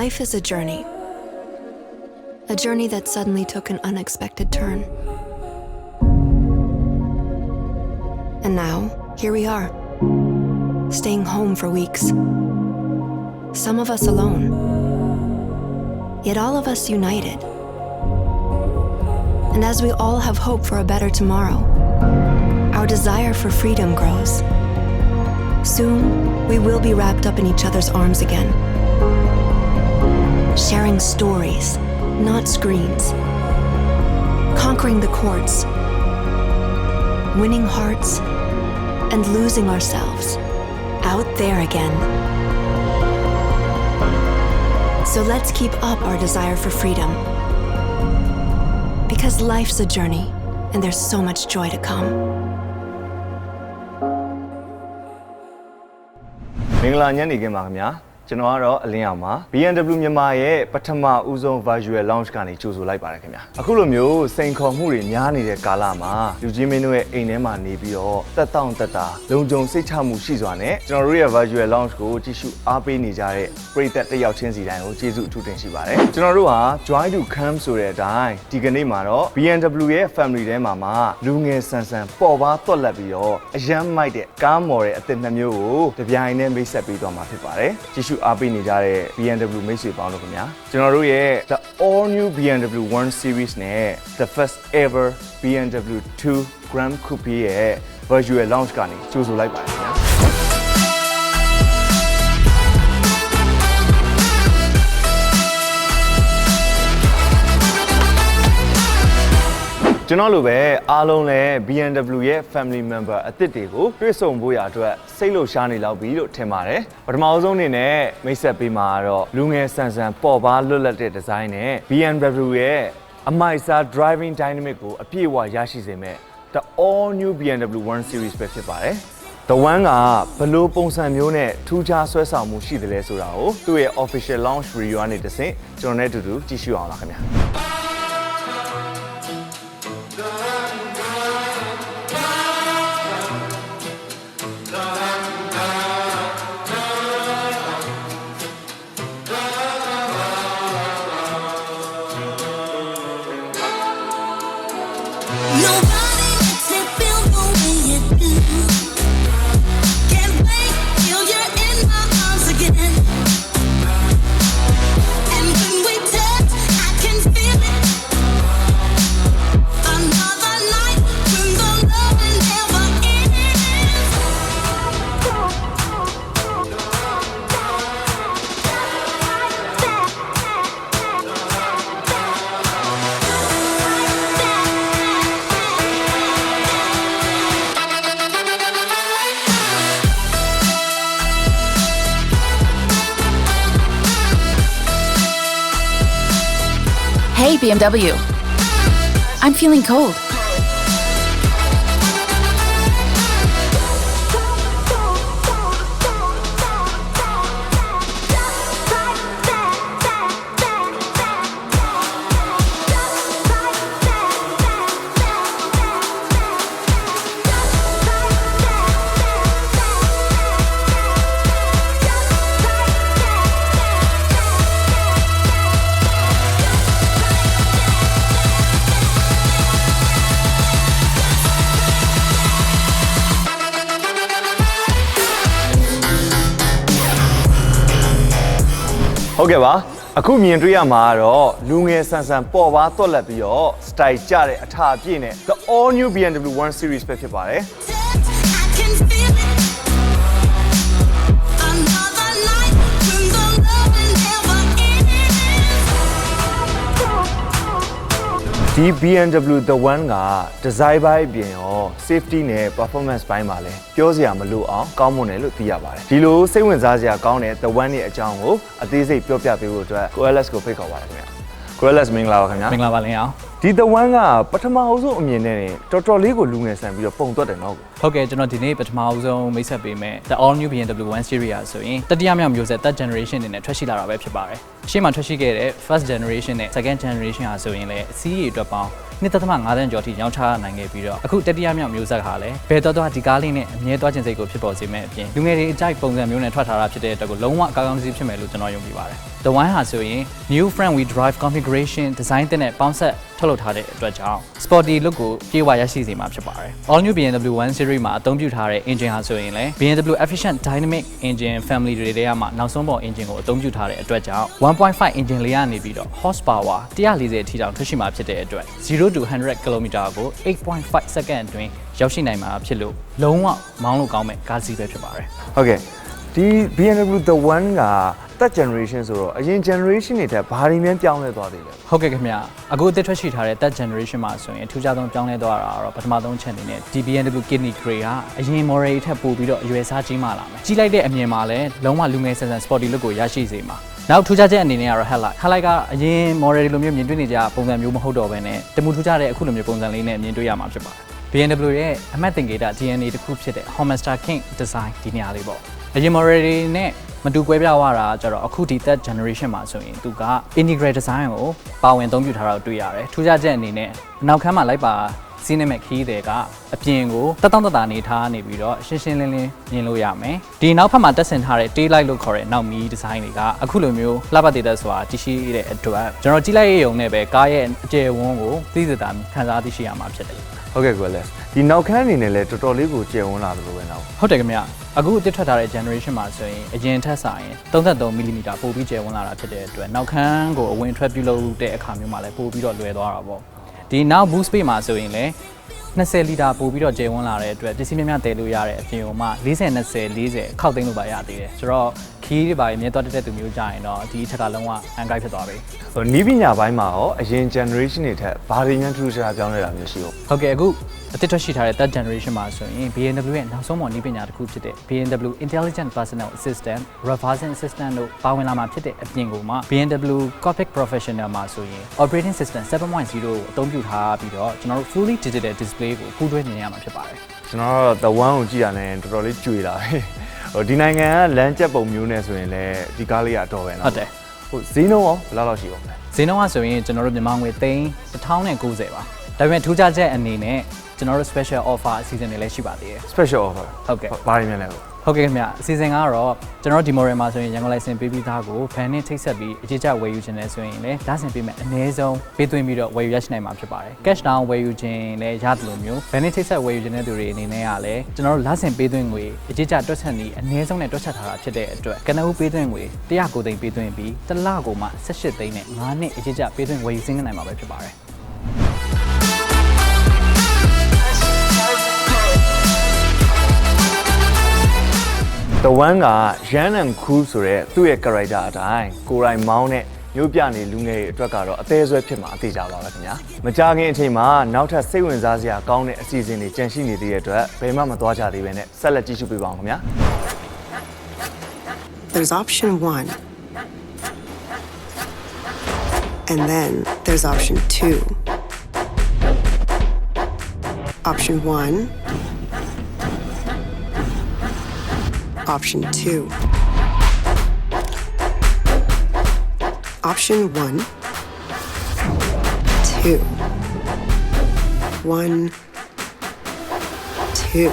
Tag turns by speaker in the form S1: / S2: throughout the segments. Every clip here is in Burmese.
S1: Life is a journey that suddenly took an unexpected turn. And now, here we are, staying home for weeks. Some of us alone, yet all of us united. And as we all have hope for a better tomorrow, our desire for freedom grows. Soon, we will be wrapped up in each other's arms again, sharing stories, not screens, conquering the courts, winning hearts, and losing ourselves out there again. So let's keep up our desire for freedom, because life's a journey and there's so much joy to come.
S2: မင်္ဂလာညနေခင်းပါခင်ဗျာကျွန်တော်ကတော့အလင်းအောင်ပါ BMW Myanmar ရဲ့ပထမဦးဆုံး virtual launch ကနေကြိုဆိုလိုက်ပါတယ်ခင်ဗျာအခုလိုမျိုးစိန်ခေါ်မှုတွေများနေတဲ့ကာလမှာလူကြီးမင်းတို့ရဲ့အိမ်ထဲမှာနေပြီးတော့တက်တောင့်တက်တာလုံခြုံစိတ်ချမှုရှိစွာနဲ့ကျွန်တော်တို့ရဲ့ virtual launch ကိုကြည့်ရှုအားပေးနေကြတဲ့ပရိသတ်တစ်ယောက်ချင်းစီတိုင်းကိုကျေးဇူးအထူးတင်ရှိပါတယ်ကျွန်တော်တို့ဟာ joy to come ဆိုတဲ့အတိုင်းဒီကနေ့မှာတော့ BMW ရဲ့ family ထဲမှာလူငယ်ဆန်ဆန်ပေါ်ပါသွက်လက်ပြီးတော့အရမ်းမိုက်တဲ့ကားမော်တဲ့အသစ်နှစ်မျိုးကိုတပြိုင်တည်းမိတ်ဆက်ပေးသွားမှာဖြစ်ပါတယ်ကြည့်ရှုအားပေးနေကြတဲ့ BMW မိတ်ဆွေပေါင်းတို့ခင်ဗျာကျွန်တော်တို့ရဲ့ the all new BMW 1 series နဲ့ the first ever BMW 2 Grand Coupe ရဲ့ virtual launch ကနေကြိုဆိုလိုက်ပါတယ်ခင်ဗျာကျွန်တော်လိုပဲအားလုံးလည်း BMW ရဲ့ family member အသစ်တွေကိုတွေ့ဆုံဖို့ရအတွက်စိတ်လှုပ်ရှားနေလောက်ပြီလို့ထင်ပါတယ်ပထမဆုံးအနေနဲ့မိတ်ဆက်ပေးမှာကတော့လူငယ်ဆန်ဆန်ပေါ်ပါလွတ်လပ်တဲ့ဒီဇိုင်းနဲ့ BMW ရဲ့အမိုက်စား driving dynamic ကိုအပြည့်အဝရရှိစေမဲ့ the all new BMW 1 series ပဲဖြစ်ပါတယ်The One ကဘယ်လိုပုံစံမျိုးနဲ့ထူးခြားဆွဲဆောင်မှုရှိတယ်လဲဆိုတာကိုသူ့ရဲ့ official launch video ကနေတဆင့်ကျွန်တော်နဲ့အတူတူကြည့်ရှုအောင်လားခင်ဗျာ
S3: Hey, BMW. I'm feeling cold.
S2: Okay ပါအခုမြင်တွေ့ရမှာကတော့လူငယ်ဆန်ဆန်ပေါ်ပါသွက်လက်ပြီးတော့ style ကျတဲ့အထာအပြည့်နဲ့ the all new BMW 1 series ပဲဖြစ်ပါတယ်ဒီ BMW The One က design ဘိုင်းပြင်ရော safety နဲ့ performance ဘိုင်းမှာလည်းပြောစရာမလိုအောင်ကောင်းမွန်တယ်လို့သိရပါတယ်ဒီလိုစိတ်ဝင်စားစရာကောင်းတဲ့ The One ရဲ့အကြောင်းကိုအသေးစိတ်ပြောပြပေးဖို့အတွက် Coelus ကိုဖိတ်ခေါ်ပါတယ်ခင်ဗျာ Coelus မင်္ဂလာပါခင်ဗျာ
S4: မင်္ဂလာပါလင်းအောင်
S2: ဒီ The One ကပထမအဆုံးအမြင်နဲ့တော်တော်လေးကိုလူငယ်ဆန်ပြီးတော့ပုံသွက်တယ်နော်
S4: ဟုတ်ကဲ့ကျွန်တော်ဒီနေ့ပထမဆုံးမိတ်ဆက်ပေးမယ် The All New BMW 1 Series ဆိုရင်တတိယမြောက်မျိုးဆက် Third Generation အနေနဲ့ထွက်ရှိလာတာပဲဖြစ်ပါတယ်။ရှေ့မှာထွက်ရှိခဲ့တဲ့ First Generation နဲ့ Second Generation ဟာဆိုရင်လည်းအစီးရေအတွက်ပေါင်း2.5 တန်းကျော်ထိရောင်းချနိုင်ခဲ့ပြီးတော့အခုတတိယမြောက်မျိုးဆက်ဟာလည်းဘယ်တော့ဒီကားလေးနဲ့အမြဲသွားခြင်းစိတ်ကိုဖြစ်ပေါ်စေမဲ့အပြင်လူငယ်တွေအကြိုက်ပုံစံမျိုးနဲ့ထွက်ထားတာဖြစ်တဲ့အတွက်ကိုလုံးဝအကောင်းကောင်းစီးဖြစ်မယ်လို့ကျွန်တော်ယုံကြည်ပါတယ်။ The One ဟာဆိုရင် New Front Wheel Drive Configuration Design တဲ့နဲ့ပေါင်းဆက်ထုတ်လုပ်ထားတဲ့အတွက်ကြောင့် Sporty look ကိုပြေဝရရှိစေမှာဖြစ်ပါတယ်။ All New BMW 1 Series မှာအသုံးပြုထားတဲ့ engine ဟာဆိုရင်လည်း BMW Efficient Dynamic Engine Family တွေထဲမှာနောက်ဆုံးပေါ် engine ကိုအသုံးပြုထားတဲ့အတွက်ကြောင့် 1.5 engine လေးကနေပြီးတော့ horsepower 140အထိတောင်ထွက်ရှိမှာဖြစ်တဲ့အတွက်0 to 100 km ကို 8.5 second အတွင်းရောက်ရှိနိုင်မှာဖြစ်လို့လုံးဝမောင်းလို့ကောင်းမဲ့ကားစီးပဲဖြစ်ပါတယ်
S2: ။ဟုတ်ကဲ့ဒီ BMW The One က Third Generation ဆိုတော့အရင် Generation တွေထက်ဘာတွေများပြောင်းလဲသွားသေးလဲ
S4: ။ဟုတ်ကဲ့ခင်ဗျ။အခုအသစ်ထွက်ရှိထားတဲ့ Third Generation မှာဆိုရင်အထူးခြားဆုံးပြောင်းလဲသွားတာတော့ပထမဆုံးချက်အနေနဲ့ဒီ BMW Kidney Grey ကအရင် model ထက်ပိုပြီးတော့အရွယ်စားကြီးမှလာမယ်။ကြီးလိုက်တဲ့အမြင်မှာလည်းလုံးဝလူငယ်ဆန်ဆန် sporty look ကိုရရှိစေမှာ။နောက်ထူးခြားချက်အနေနဲ့ကတော့ headlight ကအရင် model လိုမျိုးမြင်တွေ့နေကြပုံစံမျိုးမဟုတ်တော့ဘဲနဲ့တမူထူးခြားတဲ့အခုလိုမျိုးပုံစံလေးနဲ့မြင်တွေ့ရမှာဖြစ်ပါတယ်။ BMW ရဲ့အမှတ်သင်္ကေတ DNA တစ်ခုဖြစ်တဲ့ Homemaster King Design ဒီနေရာလေးပေါ့။အရင် model တွေနဲ့မတူကွဲပြားသွားတာကျတော့အခုဒီ Third Generation မှာဆိုရင်သူက integrated design ကိုပါဝင်အသုံးပြုထားတာကိုတွေ့ရတယ်။ထူးခြားချက်အနေနဲ့နောက်ခန်းမှာလိုက်ပါစီးနေမဲ့ခီးတွေကအပြင်ကိုတက်တာနေထားနေပြီးတော့ရှင်းရှင်းလင်းလင်းမြင်လို့ရမယ်။ဒီနောက်ဖက်မှာတက်ဆင်ထားတဲ့ tail light လို့ခေါ်တဲ့နောက်မီးဒီဇိုင်းတွေကအခုလိုမျိုးလှပသေးတဲ့ဆိုတာတရှိတဲ့အတွက်ကျွန်တော်ကြည့်လိုက်ရုံနဲ့ပဲကားရဲ့အကျယ်ဝန်းကိုသိစတာခံစားသိရှိရမှာဖြစ်တယ်
S2: ။ဟုတ်ကဲ့ကွယ်လေဒီနောက်ခန်းအနေနဲ့လည်းတော်တော်လေးကိုကျယ်ဝန်းလာတယ်လို့ပဲနော်
S4: ။ဟုတ်တယ်ခင်ဗျ။အခုအသစ်ထွက်ထားတဲ့ generation မှာဆိုရင်အရင်ထက်စာရင် 33mm ပိုပြီးကျယ်ဝန်းလာတာဖြစ်တဲ့အတွက်နောက်ခန်းကိုအဝင်ထွက်ပြုလုပ်တဲ့အခါမျိုးမှာလည်းပိုပြီးတော့လွယ်သွားတာပေါ့။ဒီနောက် boot space မှာဆိုရင်လည်း20 လီတာပို့ပြီးတော့ကျယ်ဝန်းလာတဲ့အတွက်ပစ္စည်းများများတည်လို့ရတဲ့အပြင်မှာ40 20 40ခောက်သိမ်းလို့ပါရသေးတယ်ဆိုတော့ခီးတွေပါမြဲသွားတဲ့သူမျိုးကြရင်တော့ဒီအထက်ကလုံးဝအန်ကိုက်ဖြစ်သွားပြီ
S2: ဟိုနီးပညာပိုင်းမှာရောအရင် generation တွေထက်ဘာတွေများထူးခြားပြောင်းလဲတာမျိုးရှိရော
S4: ဟုတ်ကဲ့အခုအသစ်ထွက်ရှိထားတဲ့ Third Generation မှာဆိုရင် BMW ရဲ့နောက်ဆုံးပေါ်နည်းပညာတစ်ခုဖြစ်တဲ့ BMW Intelligent Personal Assistant Reversing Assistant တို့ပါဝင်လာမှာဖြစ်တဲ့အပြင်ကိုမှ BMW Cockpit Professional မှာဆိုရင် Operating System 7.0 ကိုအသုံးပြုထားပြီးတော့ကျွန်တော်တို့ fully digital display ကိုပူးတွဲမြင်ရမှာဖြစ်ပါတယ်
S2: ကျွန်တော်တို့ The One ကိုကြည့်ရတဲ့တော်တော်လေးကြွေလာပြီဟိုဒီနိုင်ငံကလမ်းကျက်ပုံမျိုးနဲ့ဆိုရင်လည်းဒီကားလေးကတော့ပဲเนาะ
S4: ဟုတ်တယ်
S2: ဟိုဈေးနှုန်းရောဘယ်လောက်ရှိပါမလဲ
S4: ဈေးနှုန်းကဆိုရင်ကျွန်တော်တို့မြန်မာငွေ1090ပါဒါပေမဲ့ထူးခြားချက်အနေနဲ့ကျွန်တော်တို့ special offer အစီအစဉ်တွေလည်းရှိပါသေးတယ်
S2: special offer
S4: ဟုတ်ကဲ့
S2: ဘာတွေများလဲ
S4: ဟုတ်ကဲ့ခင်ဗျအစီအစဉ်ကတော့ကျွန်တော်တို့ဒီ model မှာဆိုရင်ရန်ကုန် license ပေးပြီးသားကို van နဲ့ချိတ်ဆက်ပြီးအကြိတ်ကျဝယ်ယူခြင်းနဲ့ဆိုရင်လည်းဒါဆင်ပေးမယ်အနည်းဆုံးပေးသွင်းပြီးတော့ဝယ်ယူရရှိနိုင်မှာဖြစ်ပါတယ် cash down ဝယ်ယူခြင်းလည်းရတယ်လို့မျိုး van နဲ့ချိတ်ဆက်ဝယ်ယူခြင်းတဲ့သူတွေအနေနဲ့ကလည်းကျွန်တော်တို့ဒါဆင်ပေးသွင်းငွေအကြိတ်ကျတွက်ချက်နေအနည်းဆုံးနဲ့တွက်ချက်ထားတာဖြစ်တဲ့အတွက်ကနဦးပေးသွင်းငွေ109သိန်းပေးသွင်းပြီးတစ်လကိုမှ18သိန်းနဲ့9နှစ်အကြိတ်ကျပေးသွင်းဝယ်ယူစင်းနိုင်မှာပဲဖြစ်ပါတယ်
S2: The One က Young and Cool ဆိုတဲ့သူ့ရဲ့ character အတိုင်းကိုယ်တိုင်မောင်းတဲ့မျိုးပြနေလူငယ်တွေအတွက်ကတော့အသေးဆွဲဖြစ်မှာအသေးကြပါပဲခင်ဗျာမကြခင်အချိန်မှာနောက်ထပ်စိတ်ဝင်စားစရာကောင်းတဲ့အစီအစဉ်တွေကြန့်ရှိနေသေးတဲ့အတွက်ဘယ်မှမသွားကြသေးပဲနဲ့ဆက်လက်ကြည့်ရှုပေးပါအောင်ခင်ဗျာ
S5: There's option 1 and then there's option 2 option 1 option 2 option 1 2 1 2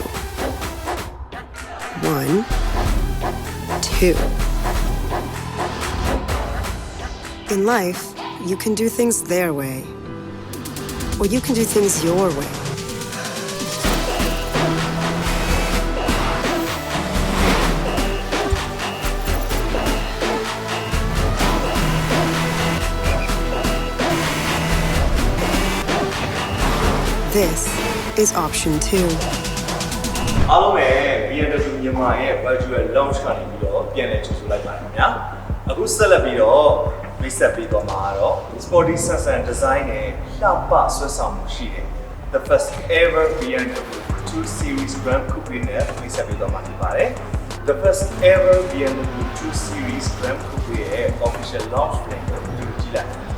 S5: 1 2 In life, you can do things their way, or you can do things your way. This is option 2.
S2: အားလုံးပဲ BMW Myanmar ရဲ့ virtual launch ကနေပြီးတော့ပြန်လည်ကြိုဆိုလိုက်ပါခင်ဗျာအခုဆက်လက်ပြီးတော့မိတ်ဆက်ပေးသွားမှာကတော့ sporty sunset design နဲ့လှပဆွဲဆောင်မှုရှိတယ် the first ever BMW 2 Series Grand Coupe နဲ့မိတ်ဆက်ပေးသွားမှာဖြစ်ပါတယ် the first ever BMW 2 Series Grand Coupe ရဲ့ official launch plan ကိုကြည့်လိုက်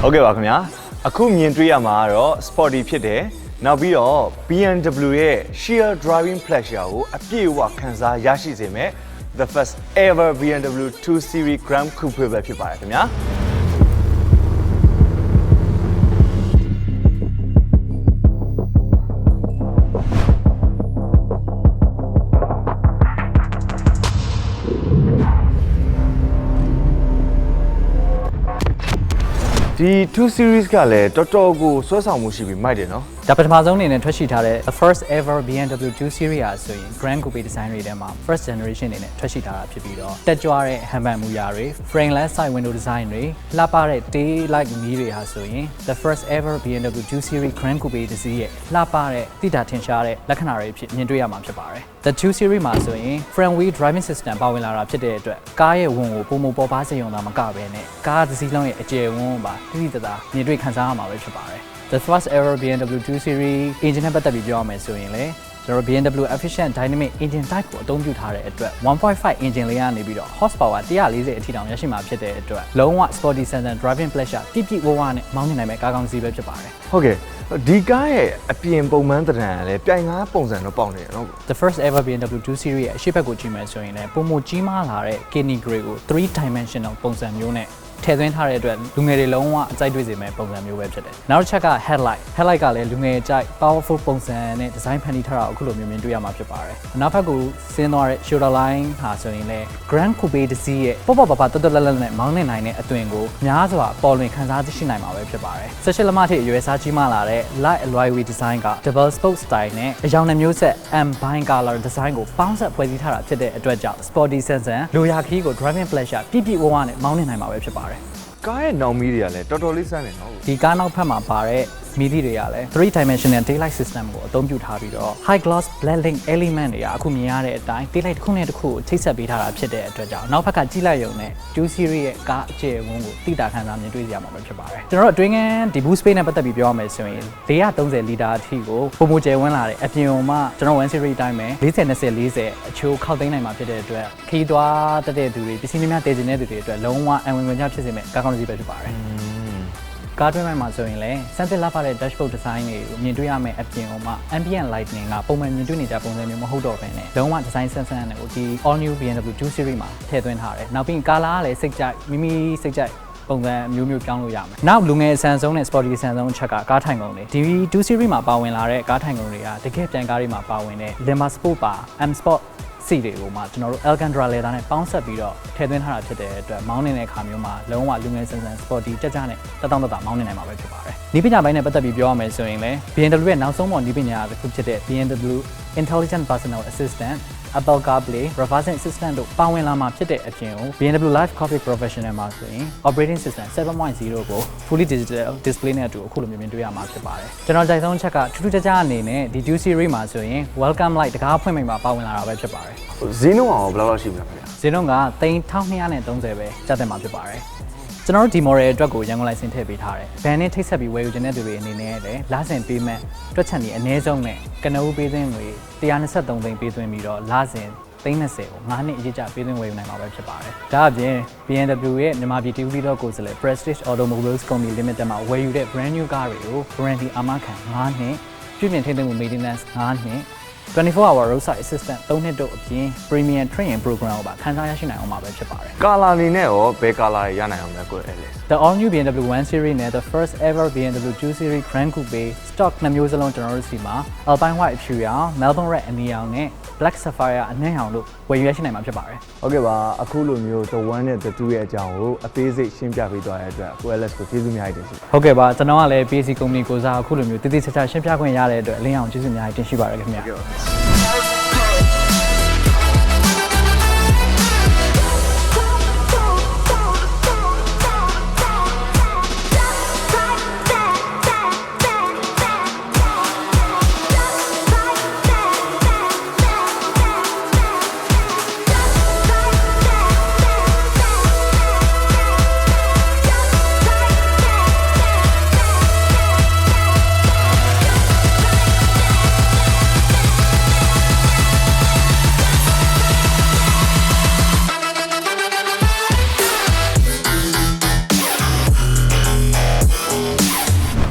S2: ဟုတ်ကဲ့ပါခင်ဗျာအခုမြင်တွေ့ရမှာကတော့ sporty ဖြစ်တယ်နောက်ပြီးတော့ BMW ရဲ့ sheer driving pleasure ကိုအပြည့်အဝခံစားရရှိစေမယ် the first ever BMW 2 Series Grand Coupe ပဲဖြစ်ပါတယ်ခင်ဗျာဒီ 2 series ကလည်းတော်တော်ကိုစွဲဆောင်မှုရှိပြီးမိုက်တယ်နော်
S4: ဒါပထမဆုံးအနေနဲ့ထွက်ရှိထားတဲ့ the first ever BMW 2 Series อ่ะဆိုရင် Grand Coupe design တွေထဲမှာ first generation အနေနဲ့ထွက်ရှိထားတာဖြစ်ပြီးတော့တက်ကြွတဲ့ဟန်ပန်မူရာတွေ frameless side window design တွေလှပတဲ့ tail light မီးတွေဟာဆိုရင် the first ever BMW 2 Series Grand Coupe တစ်စီးရဲ့လှပတဲ့တိတာထင်ရှားတဲ့လက္ခဏာတွေဖြစ်မြင်တွေ့ရမှာဖြစ်ပါတယ်The 2 Series မှာဆိုရင် front wheel driving system ပါဝင်လာတာဖြစ်တဲ့အတွက်ကားရဲ့ဝန်ကိုပုံမပေါ်ပါစေရုံသာမကဘဲနဲ့ကားတစ်စီးလုံးရဲ့အကျယ်ဝန်းပါတိတိတသားမြင်တွေ့ခံစားရမှာပဲဖြစ်ပါတယ်The first ever BMW 2 Series engine နဲ့ပတ်သက်ပြီးပြောရမယ်ဆိုရင်လည်းကျွန်တော် BMW efficient dynamic engine type ကိုအသုံးပြုထားတဲ့အတွက် 1.5 engine လေးကနေပြီးတော့ horsepower 140အထိတောင်ရရှိမှာဖြစ်တဲ့အတွက်လုံးဝ sporty sense and driving pleasure ပြည့်ပြည့်ဝဝနဲ့မောင်းနေနိုင်မယ့်ကားကောင်းတစ်စီးပဲဖြစ်ပါတယ်
S2: ဟုတ်ကဲ့ဒီကားရဲ့အပြင်ပုံမှန်သဏ္ဍာန်လည်းပြိုင်ကားပုံစံတော့ပေါက်နေတယ်နော်
S4: The first ever BMW 2 Series ရဲ့အရှိတ်ဘက်ကိုကြည့်မယ်ဆိုရင်လည်းပုံမကြီးမားလာတဲ့ kidney grey ကို 3 dimensional ပုံစံမျိုးနဲ့ထည့်သွင်းထားတဲ့အတွက်လူငယ်တွေလုံးဝအကြိုက်တွေ့စေမယ့်ပုံစံမျိုးပဲဖြစ်တယ်။နောက်တစ်ချက်က headlight ကလည်းလူငယ်အကြိုက် powerful ပုံစံနဲ့ design ဖန်တီးထားတာအခုလိုမျိုးမြင်တွေ့ရမှာဖြစ်ပါတယ်။နောက်ဘက်ကိုဆင်းသွားတဲ့ shoulder line ဟာဆိုရင်လည်း Grand Coupe တစ်စီးရဲ့ပေါ့ပေါ့ပါပါတွတ်တွတ်လက်လက်နဲ့မောင်းနေနိုင်တဲ့အသွင်ကိုများစွာပေါ်လွင်ခံစားသိရှိနိုင်မှာပဲဖြစ်ပါတယ်။16လက်မထိအရွယ်စားကြီးမားလာတဲ့ light alloy wheel design က double spoke style နဲ့အရောင်နှမျိုးဆက် M bi color design ကိုပေါင်းစပ်ဖွဲ့စည်းထားတာဖြစ်တဲ့အတွက်ကြောင့် sporty sense လိုရာခီးကို driving pleasure ပြည့်ပြည့်ဝဝနဲ့မောင်းနေနိုင်မှာပဲဖြစ်ပါတယ်
S2: ကားရဲ့နောင်မီးတွေကလည်းတော်တော်လေးစမ်းနေနော်
S4: ဒီကားနောက်ဖက်မှာပါတဲ့မီးတွေကလည်း 3 dimensional daylight system ကိုအသုံးပြုထားပြီးတော့ high gloss blending element တွေကအခုမြင်ရတဲ့အတိုင်း daylight တစ်ခုနဲ့တစ်ခုကိုချိတ်ဆက်ပေးထားတာဖြစ်တဲ့အတွက်ကြောင့်နောက်ဘက်ကကြည့်လိုက်ရုံနဲ့ 2 series ရဲ့ကားအကျယ်ဝန်းကိုတိတာခံစားမြင်တွေ့ရမှာပဲဖြစ်ပါတယ်ကျွန်တော်တို့အတွင်းကဒီ boot space နဲ့ပတ်သက်ပြီးပြောရမယ်ဆိုရင်430လီတာအထိကိုပုံမကျယ်ဝန်းလာတဲ့အပြင်မှာကျွန်တော်1 series အတိုင်းပဲ40-20-40အချိုးခောက်သိမ်းနိုင်မှာဖြစ်တဲ့အတွက်ခီးသွားတက်တဲ့သူတွေပစ္စည်းများတည်ကျင်တဲ့သူတွေအတွက်လုံးဝအဝင်ဝင်ကြဖြစ်စေမယ့်ကားကောင်းတစ်စီးပဲဖြစ်ပါတယ်ကားတွင်းပိုင်းမှာဆိုရင်လည်းစမ်းသစ်လှပတဲ့ dashboard design တွေကိုမြင်တွေ့ရမယ့်အပြင်မှာ ambient lighting ကပုံမှန်မြင်တွေ့နေကြပုံစံမျိုးမဟုတ်တော့ဘဲနဲ့လုံးဝ design ဆန်းဆန်းနဲ့ဒီ all new BMW 2 Series မှာထည့်သွင်းထားတယ်။နောက်ပြီးကာလာကလည်းစိတ်ကြိုက်မိမိစိတ်ကြိုက်ပုံစံမျိုးပြောင်းလို့ရမယ်။နောက်လူငယ်အဆန်ဆုံးနဲ့ sporty အဆန်ဆုံးချက်ကကားထိုင်ကုန်တွေဒီ 2 Series မှာပါဝင်လာတဲ့ကားထိုင်ကုန်တွေကတကယ်ပြန်ကားတွေမှာပါဝင်တဲ့ Limber Sport ပါ M Sportစီတွေကိုမှကျွန်တော်တို့ Alcantara leather နဲ့ပေါင်းဆက်ပြီးတော့ထည့်သွင်းထားတာဖြစ်တဲ့အတွက်မောင်းနေတဲ့အခါမျိုးမှာလုံးဝလူငယ်ဆန်ဆန် sporty ကြကြနဲ့တတောင့်တတမောင်းနေနိုင်မှာပဲဖြစ်ပါတယ်။ဒီပညာပိုင်းနဲ့ပတ်သက်ပြီးပြောရမယ်ဆိုရင်လည်း BMW ရဲ့နောက်ဆုံးပေါ်ဒီပညာတစ်ခုဖြစ်တဲ့ BMW Intelligent Personal Assistant Apple CarPlay, Reversing Assistant တို့ပါဝင်လာမှာဖြစ်တဲ့အပြင်ကို BMW Live Cockpit Professional မှာဆိုရင် Operating System 7.0 ကို Fully Digital Display နဲ့အတူအခုလိုမြင်တွေ့ရမှာဖြစ်ပါတယ်။ကျွန်တော်ကြိုက်ဆုံးချက်ကထူးထူးခြားခြားအနေနဲ့ဒီ 2 Series မှာဆိုရင် Welcome Light တကားဖွင့်မိမှာပါဝင်လာတာပဲဖြစ်ပါတယ်
S2: ။ဈေးနှုန်းအောင်ဘယ်လောက်ရှိမလဲခင်ဗျာ
S4: ။ဈေးနှုန်းက3230ပဲကျတဲ့မှာဖြစ်ပါတယ်။ကျွန်တော်တို့ဒီ model အတွက်ကိုရန်ကုန် license ထည့်ပေးထားတယ်။ဘန်နဲ့ထိတ်ဆက်ပြီးဝယ်ယူခြင်းတဲ့သူတွေအနေနဲ့လည်းလစဉ်ပေးမဲ့တွက်ချက်နေအနည်းဆုံးနဲ့ကနဦးပေးသွင်းငွေ123သိန်းပေးသွင်းပြီးတော့လစဉ်30ကို9နှစ်အရေးကြပေးသွင်းဝယ်ယူနိုင်မှာပဲဖြစ်ပါတယ်။ဒါအပြင် BMW ရဲ့မြန်မာပြည်တည်ဦးပြီးတော့ကိုယ်စားလှယ် Prestige Automobiles Company Limited မှာဝယ်ယူတဲ့ brand new ကားတွေကို warranty အာမခံ9နှစ်ပြုပြင်ထိန်းသိမ်းမှု maintenance 9နှစ်24-hour roadside assistant 3နှစ်တို့အပြင် premium training program ကိုပါခန်းစားရရှိနိုင်အောင်မှာပဲဖြစ်ပါတယ်
S2: ။ကာလာအနေနဲ့ရောဘယ်ကာလာရနိုင်အောင်လဲကိုအဲ့လေ
S4: The all new BMW 1 Series နဲ့ the first ever BMW 2 Series Grand Coupe stock နှစ်မျိုးစလုံးကျွန်တော်တို့စီမှာ Alpine White အဖြူရောင် Melbourne Red အနီရောင်နဲ့ Black Sapphire အနှဲ့ရောင်တို့ဝယ်ယူရရှိနိုင်မှာဖြစ်ပါတယ်
S2: ။ဟုတ်ကဲ့ပါအခုလိုမျိုး the 1နဲ့ the 2ရဲ့အကြောင်းကိုအသေးစိတ်ရှင်းပြပေးသွားတဲ့အတွက်ကို LS ကိုကျေးဇူးများတင်ရှိ
S4: ။ဟုတ်ကဲ့ပါကျွန်တော်ကလည်း PC company ကိုစားအခုလိုမျိုးတိတိကျကျရှင်းပြခွင့်ရတဲ့အတွက်အလင်းအောင်ကျေးဇူးများတင်ရှိပါရခင်ဗျာ။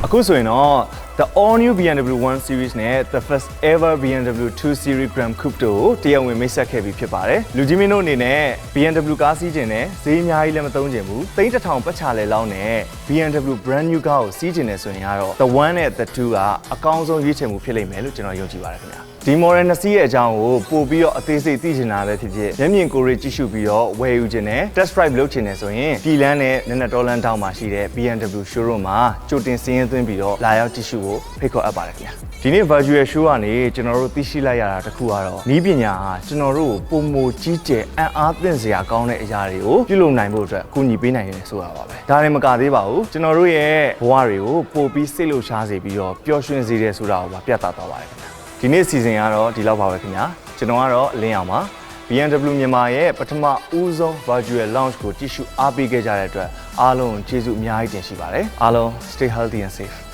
S2: အခုဆိုရင်တော့ the all new BMW 1 series နဲ့ the first ever BMW 2 series Grand Coupe တို့တရားဝင်မိတ်ဆက်ခဲ့ပြီးဖြစ်ပါတယ်လူကြီးမင်းတို့အနေနဲ့ BMW ကားစီးခြင်းနဲ့ဈေးအများကြီးလည်းမသုံးချင်ဘူး3000ပတ်ချလဲလောင်းနဲ့ BMW brand new ကားကိုစီးခြင်းနဲ့ဆိုရင်ကတော့ the 1 နဲ့ the 2ကအကောင်းဆုံးရွေးချယ်မှုဖြစ်လိမ့်မယ်လို့ကျွန်တော်ယုံကြည်ပါတယ်ခင်ဗျာဒီ model နှစ်စီးရဲ့အကြောင်းကိုပို့ပြီးတော့အသေးစိတ်သိချင်တာပဲဖြစ်ဖြစ်မျက်မြင်ကိုယ်ရေးကြည့်ရှုပြီးတော့ဝယ်ယူခြင်းနဲ့ test drive လုပ်ချင်တယ်ဆိုရင်ပြည်လန်းနဲ့နက်နက်တော်လန်တောင်းမှာရှိတဲ့ BMW showroom မှာကြိုတင်စည်ရင်းသွင်းပြီးတော့လာရောက်ကြည့်ရှုဖို့ဖိတ်ခေါ်အပ်ပါတယ်ခင်ဗျာဒီနေ့ virtual show ကနေကျွန်တော်တို့သိရှိလိုက်ရတာတခုကတော့နီးပညာဟာကျွန်တော်တို့ကိုပုံမကြီးကျယ်အံ့အားသင့်စရာကောင်းတဲ့အရာတွေကိုပြုလုပ်နိုင်ဖို့အတွက်အကူအညီပေးနိုင်တယ်ဆိုတာပါပဲဒါလည်းမကသေးပါဘူးကျွန်တော်တို့ရဲ့ဘဝတွေကိုပို့ပြီးစိတ်လှုပ်ရှားစေပြီးတော့ပျော်ရွှင်စေတယ်ဆိုတာကိုပြသသွားပါတယ်ခင်ဗျာဒီနေ့စီစဉ်ကတော့ဒီလောက်ပါပဲခင်ဗျာကျွန်တော်ကတော့အလင်းအောင်ပါ BMW မြန်မာရဲ့ပထမဦးဆုံး virtual launch ကိုကြည့်ရှုအားပေးခဲ့ကြတဲ့အတွက်အားလုံးကျေးဇူးအများကြီးတင်ရှိပါတယ်အားလုံး stay healthy and safe